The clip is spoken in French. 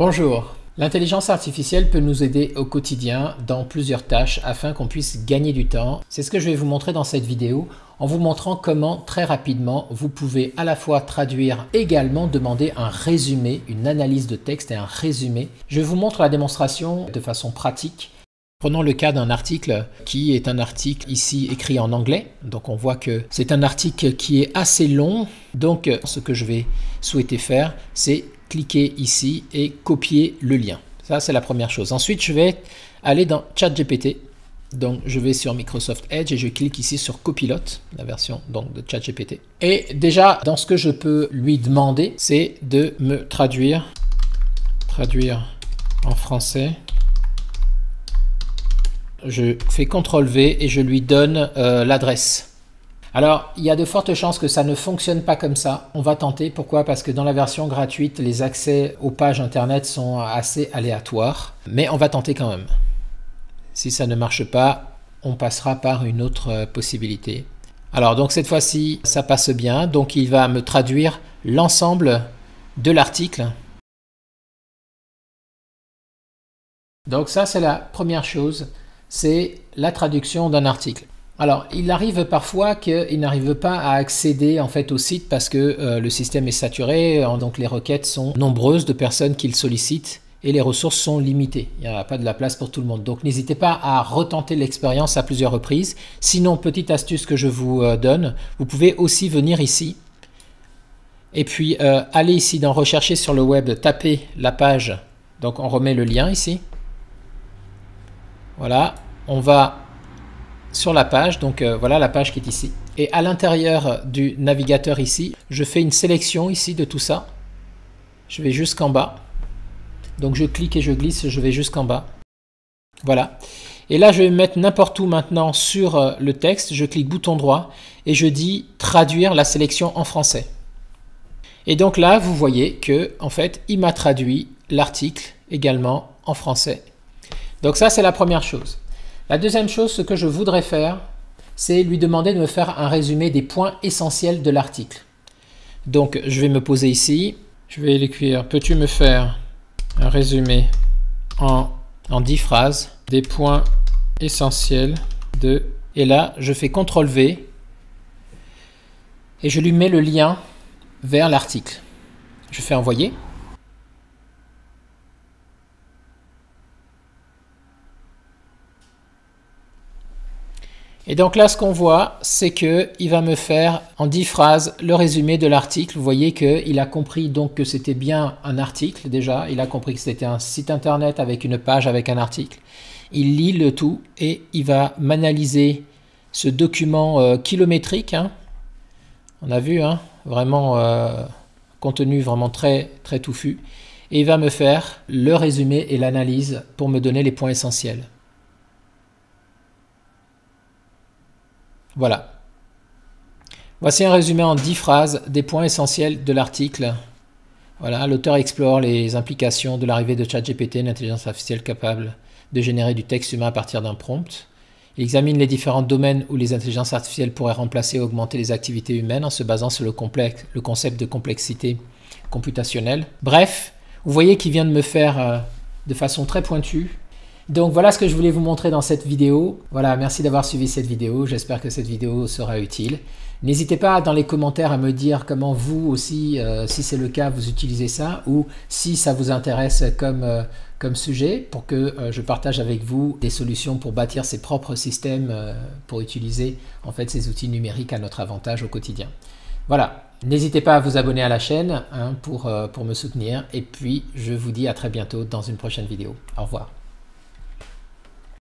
Bonjour. L'intelligence artificielle peut nous aider au quotidien dans plusieurs tâches afin qu'on puisse gagner du temps. C'est ce que je vais vous montrer dans cette vidéo en vous montrant comment très rapidement vous pouvez à la fois traduire, également demander un résumé, une analyse de texte et un résumé. Je vous montre la démonstration de façon pratique. Prenons le cas d'un article qui est un article ici écrit en anglais. Donc on voit que c'est un article qui est assez long. Donc ce que je vais souhaiter faire, c'est cliquer ici et copier le lien. Ça, c'est la première chose. Ensuite, je vais aller dans ChatGPT. Donc, je vais sur Microsoft Edge et je clique ici sur Copilot, la version donc de ChatGPT. Et déjà, dans ce que je peux lui demander, c'est de me traduire en français. Je fais CTRL-V et je lui donne l'adresse. Alors, il y a de fortes chances que ça ne fonctionne pas comme ça. On va tenter. Pourquoi? Parce que dans la version gratuite, les accès aux pages internet sont assez aléatoires. Mais on va tenter quand même. Si ça ne marche pas, on passera par une autre possibilité. Alors, donc cette fois-ci, ça passe bien. Donc, il va me traduire l'ensemble de l'article. Donc ça, c'est la première chose. C'est la traduction d'un article. Alors, il arrive parfois qu'il n'arrive pas à accéder en fait au site parce que le système est saturé, donc les requêtes sont nombreuses de personnes qui le sollicitent et les ressources sont limitées. Il n'y a pas de la place pour tout le monde. Donc, n'hésitez pas à retenter l'expérience à plusieurs reprises. Sinon, petite astuce que je vous donne, vous pouvez aussi venir ici et puis aller ici dans Rechercher sur le web, taper la page. Donc, on remet le lien ici. Voilà, on va sur la page, donc voilà la page qui est ici. Et à l'intérieur du navigateur ici, je fais une sélection ici de tout ça. Je vais jusqu'en bas. Donc je clique et je glisse, je vais jusqu'en bas. Voilà. Et là, je vais me mettre n'importe où maintenant sur le texte. Je clique bouton droit et je dis traduire la sélection en français. Et donc là, vous voyez que en fait, il m'a traduit l'article également en français. Donc ça, c'est la première chose. La deuxième chose, ce que je voudrais faire, c'est lui demander de me faire un résumé des points essentiels de l'article. Donc, je vais me poser ici. Je vais l'écrire. Peux-tu me faire un résumé en 10 phrases des points essentiels de... Et là, je fais CTRL-V et je lui mets le lien vers l'article. Je fais envoyer. Et donc là, ce qu'on voit, c'est qu'il va me faire en 10 phrases le résumé de l'article. Vous voyez qu'il a compris donc que c'était bien un article déjà. Il a compris que c'était un site internet avec une page avec un article. Il lit le tout et il va m'analyser ce document kilométrique. Hein. On a vu, hein, vraiment contenu vraiment très, très touffu. Et il va me faire le résumé et l'analyse pour me donner les points essentiels. Voilà. Voici un résumé en 10 phrases des points essentiels de l'article. Voilà, l'auteur explore les implications de l'arrivée de ChatGPT, une intelligence artificielle capable de générer du texte humain à partir d'un prompt. Il examine les différents domaines où les intelligences artificielles pourraient remplacer ou augmenter les activités humaines en se basant sur le concept de complexité computationnelle. Bref, vous voyez qu'il vient de me faire de façon très pointue. Donc voilà ce que je voulais vous montrer dans cette vidéo. Voilà, merci d'avoir suivi cette vidéo. J'espère que cette vidéo sera utile. N'hésitez pas dans les commentaires à me dire comment vous aussi, si c'est le cas, vous utilisez ça ou si ça vous intéresse comme sujet pour que je partage avec vous des solutions pour bâtir ses propres systèmes pour utiliser en fait ces outils numériques à notre avantage au quotidien. Voilà, n'hésitez pas à vous abonner à la chaîne hein, pour me soutenir et puis je vous dis à très bientôt dans une prochaine vidéo. Au revoir.